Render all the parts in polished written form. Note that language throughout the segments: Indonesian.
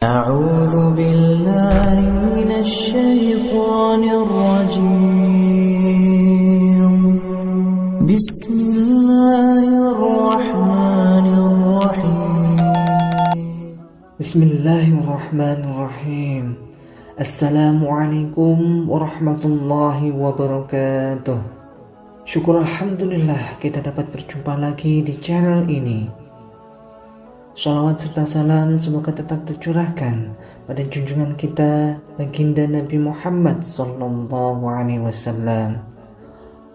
أعوذ بالله من الشيطان الرجيم بسم الله الرحمن الرحيم بسم الله الرحمن الرحيم. Assalamualaikum warahmatullahi wabarakatuh. Syukur alhamdulillah kita dapat berjumpa lagi di channel ini. Shalawat serta salam semoga tetap tercurahkan pada junjungan kita baginda Nabi Muhammad sallallahu alaihi wasallam.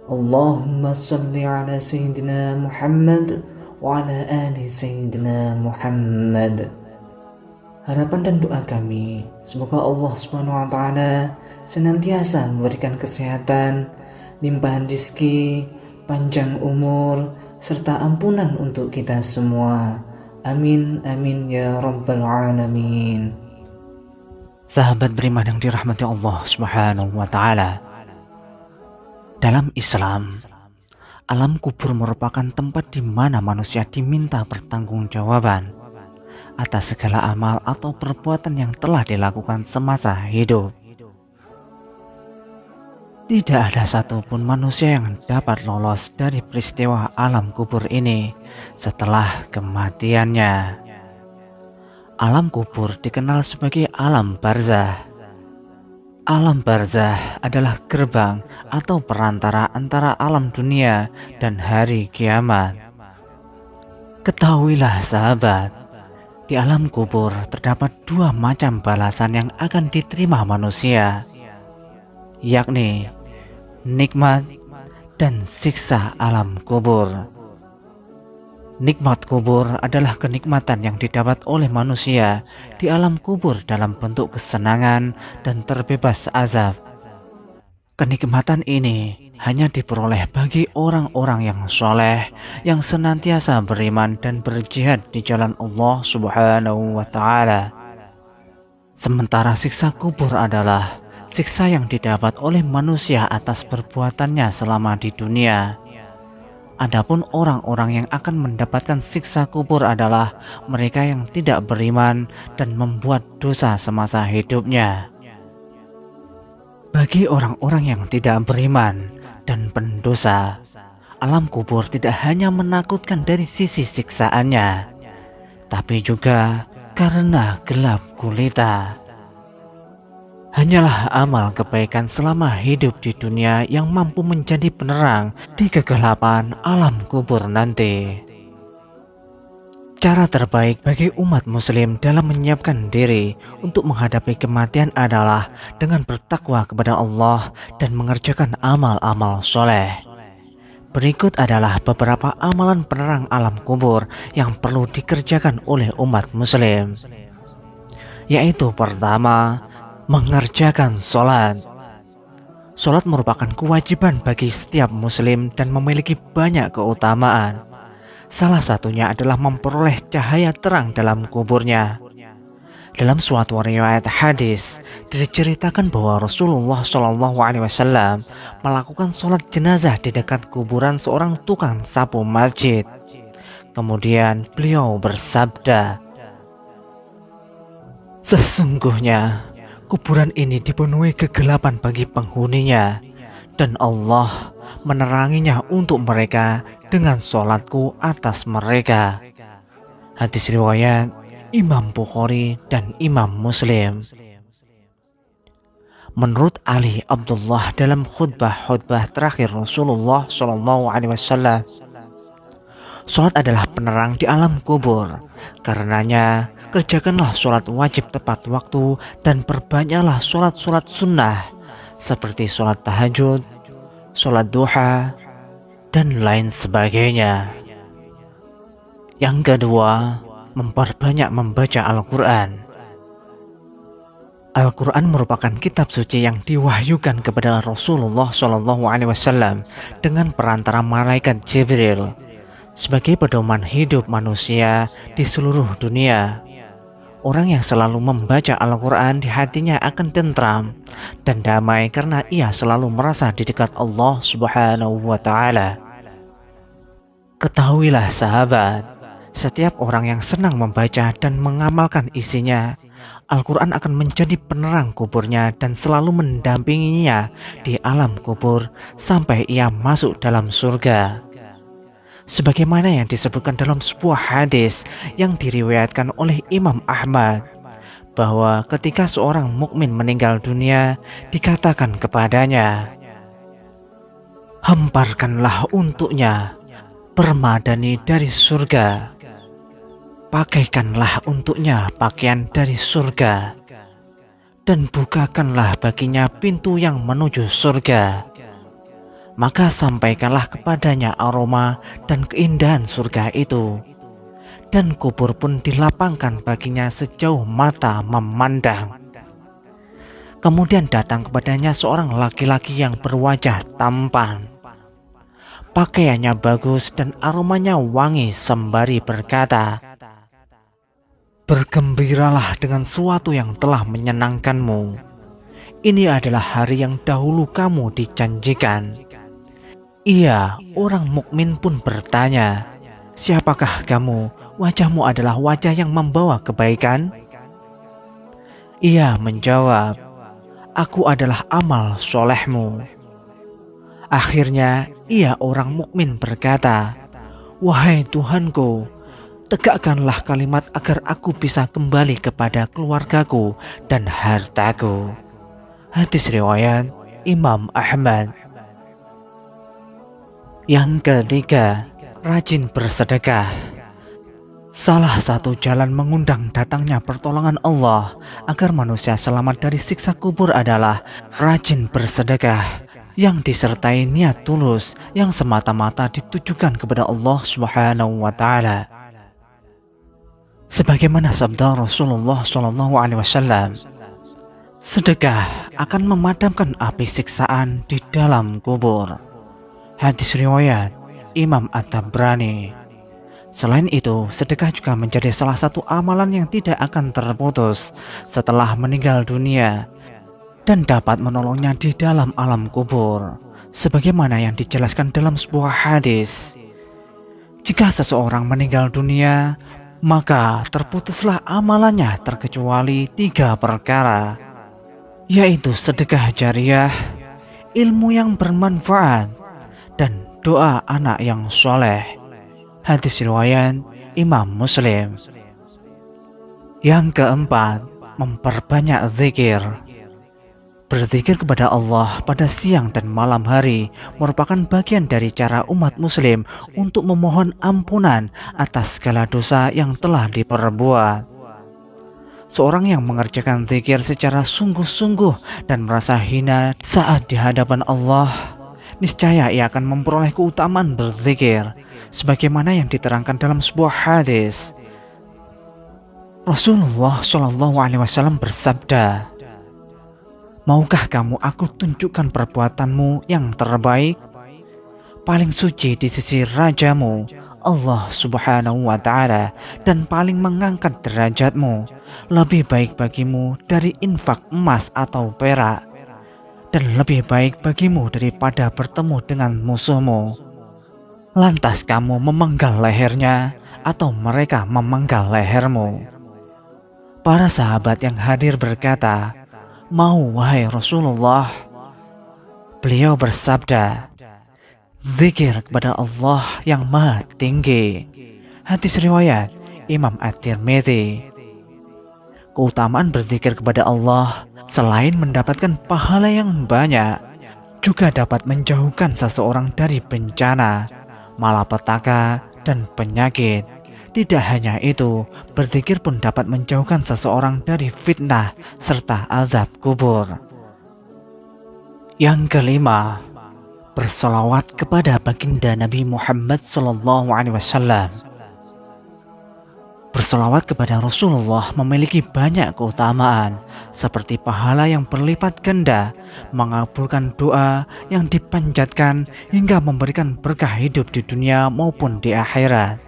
Allahumma shalli ala sayyidina Muhammad wa ala ali sayyidina Muhammad. Harapan dan doa kami, semoga Allah Subhanahu wa taala senantiasa memberikan kesehatan, limpahan rezeki, panjang umur, serta ampunan untuk kita semua. Amin amin ya rabbal alamin. Sahabat beriman yang dirahmati Allah Subhanahu wa taala. Dalam Islam, alam kubur merupakan tempat di mana manusia diminta pertanggungjawaban atas segala amal atau perbuatan yang telah dilakukan semasa hidup. Tidak ada satupun manusia yang dapat lolos dari peristiwa alam kubur ini setelah kematiannya. Alam kubur dikenal sebagai alam barzah. Alam barzah adalah gerbang atau perantara antara alam dunia dan hari kiamat. Ketahuilah sahabat, di alam kubur terdapat dua macam balasan yang akan diterima manusia, yakni nikmat dan siksa alam kubur. Nikmat kubur adalah kenikmatan yang didapat oleh manusia di alam kubur dalam bentuk kesenangan dan terbebas azab. Kenikmatan ini hanya diperoleh bagi orang-orang yang soleh, yang senantiasa beriman dan berjihad di jalan Allah Subhanahu wa taala. Sementara siksa kubur adalah siksa yang didapat oleh manusia atas perbuatannya selama di dunia. Adapun orang-orang yang akan mendapatkan siksa kubur adalah mereka yang tidak beriman dan membuat dosa semasa hidupnya. Bagi orang-orang yang tidak beriman dan pendosa, alam kubur tidak hanya menakutkan dari sisi siksaannya, tapi juga karena gelap gulita. Hanyalah amal kebaikan selama hidup di dunia yang mampu menjadi penerang di kegelapan alam kubur nanti. Cara terbaik bagi umat muslim dalam menyiapkan diri untuk menghadapi kematian adalah dengan bertakwa kepada Allah dan mengerjakan amal-amal soleh. Berikut adalah beberapa amalan penerang alam kubur yang perlu dikerjakan oleh umat muslim. Yaitu pertama, mengerjakan sholat. Sholat merupakan kewajiban bagi setiap muslim dan memiliki banyak keutamaan. Salah satunya adalah memperoleh cahaya terang dalam kuburnya. Dalam suatu riwayat hadis diceritakan bahwa Rasulullah SAW melakukan sholat jenazah di dekat kuburan seorang tukang sapu masjid. Kemudian beliau bersabda, "Sesungguhnya kuburan ini dipenuhi kegelapan bagi penghuninya, dan Allah meneranginya untuk mereka dengan sholatku atas mereka." Hadis riwayat Imam Bukhari dan Imam Muslim. Menurut Ali Abdullah dalam khutbah terakhir Rasulullah SAW, sholat adalah penerang di alam kubur. Karenanya, kerjakanlah sholat wajib tepat waktu dan perbanyaklah sholat-sholat sunnah seperti sholat tahajud, sholat duha, dan lain sebagainya. Yang kedua, memperbanyak membaca Al-Quran. Al-Quran merupakan kitab suci yang diwahyukan kepada Rasulullah SAW dengan perantara malaikat Jibril sebagai pedoman hidup manusia di seluruh dunia. Orang yang selalu membaca Al-Quran di hatinya akan tentram dan damai karena ia selalu merasa di dekat Allah Subhanahu wa taala. Ketahuilah sahabat, setiap orang yang senang membaca dan mengamalkan isinya, Al-Quran akan menjadi penerang kuburnya dan selalu mendampinginya di alam kubur sampai ia masuk dalam surga. Sebagaimana yang disebutkan dalam sebuah hadis yang diriwayatkan oleh Imam Ahmad, bahwa ketika seorang mukmin meninggal dunia, dikatakan kepadanya, "Hemparkanlah untuknya permadani dari surga. Pakaikanlah untuknya pakaian dari surga, dan bukakanlah baginya pintu yang menuju surga. Maka sampaikanlah kepadanya aroma dan keindahan surga itu, dan kubur pun dilapangkan baginya sejauh mata memandang. Kemudian datang kepadanya seorang laki-laki yang berwajah tampan. Pakaiannya bagus dan aromanya wangi sembari berkata, 'Bergembiralah dengan sesuatu yang telah menyenangkanmu. Ini adalah hari yang dahulu kamu dijanjikan.' Ia, orang mukmin pun bertanya, 'Siapakah kamu? Wajahmu adalah wajah yang membawa kebaikan.' Ia menjawab, 'Aku adalah amal solehmu.' Akhirnya ia, orang mukmin, berkata, 'Wahai Tuhanku, tegakkanlah kalimat agar aku bisa kembali kepada keluargaku dan hartaku.' Hadis riwayat Imam Ahmad. Yang ketiga, rajin bersedekah. Salah satu jalan mengundang datangnya pertolongan Allah agar manusia selamat dari siksa kubur adalah rajin bersedekah yang disertai niat tulus yang semata-mata ditujukan kepada Allah Subhanahu wa Ta'ala. Sebagaimana sabda Rasulullah SAW, sedekah akan memadamkan api siksaan di dalam kubur. Hadis riwayat Imam At-Tabrani. Selain itu, sedekah juga menjadi salah satu amalan yang tidak akan terputus setelah meninggal dunia dan dapat menolongnya di dalam alam kubur. Sebagaimana yang dijelaskan dalam sebuah hadis, jika seseorang meninggal dunia, maka terputuslah amalannya terkecuali 3 perkara, yaitu sedekah jariah, ilmu yang bermanfaat, dan doa anak yang soleh. Hadis riwayat Imam Muslim. Yang keempat, memperbanyak zikir. Berzikir kepada Allah pada siang dan malam hari merupakan bagian dari cara umat muslim untuk memohon ampunan atas segala dosa yang telah diperbuat. Seorang yang mengerjakan zikir secara sungguh-sungguh dan merasa hina saat di hadapan Allah, niscaya ia akan memperoleh keutamaan berzikir, sebagaimana yang diterangkan dalam sebuah hadis. Rasulullah SAW bersabda, "Maukah kamu aku tunjukkan perbuatanmu yang terbaik, paling suci di sisi rajamu, Allah Subhanahu wa Ta'ala, dan paling mengangkat derajatmu, lebih baik bagimu dari infak emas atau perak, dan lebih baik bagimu daripada bertemu dengan musuhmu. Lantas kamu memenggal lehernya, atau mereka memenggal lehermu?" Para sahabat yang hadir berkata, "Mau, wahai Rasulullah." Beliau bersabda, "Zikir kepada Allah yang maha tinggi." Hadis riwayat Imam At-Tirmidzi. Keutamaan berzikir kepada Allah selain mendapatkan pahala yang banyak, juga dapat menjauhkan seseorang dari bencana, malapetaka, dan penyakit. Tidak hanya itu, berzikir pun dapat menjauhkan seseorang dari fitnah serta azab kubur. Yang kelima, bersolawat kepada baginda Nabi Muhammad SAW. Bersolawat kepada Rasulullah memiliki banyak keutamaan, seperti pahala yang berlipat ganda, mengabulkan doa yang dipanjatkan, hingga memberikan berkah hidup di dunia maupun di akhirat.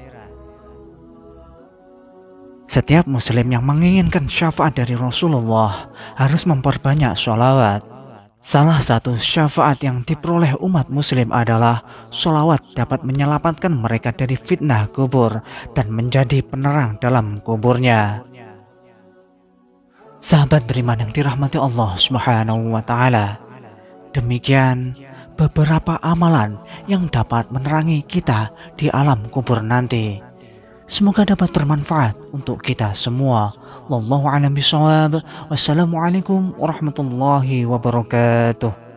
Setiap muslim yang menginginkan syafaat dari Rasulullah harus memperbanyak sholawat. Salah satu syafaat yang diperoleh umat muslim adalah sholawat dapat menyelamatkan mereka dari fitnah kubur dan menjadi penerang dalam kuburnya. Sahabat beriman yang dirahmati Allah Subhanahu wa taala. Demikian beberapa amalan yang dapat menerangi kita di alam kubur nanti. Semoga dapat bermanfaat untuk kita semua. Wallahu a'lam bishawab. Wassalamualaikum warahmatullahi wabarakatuh.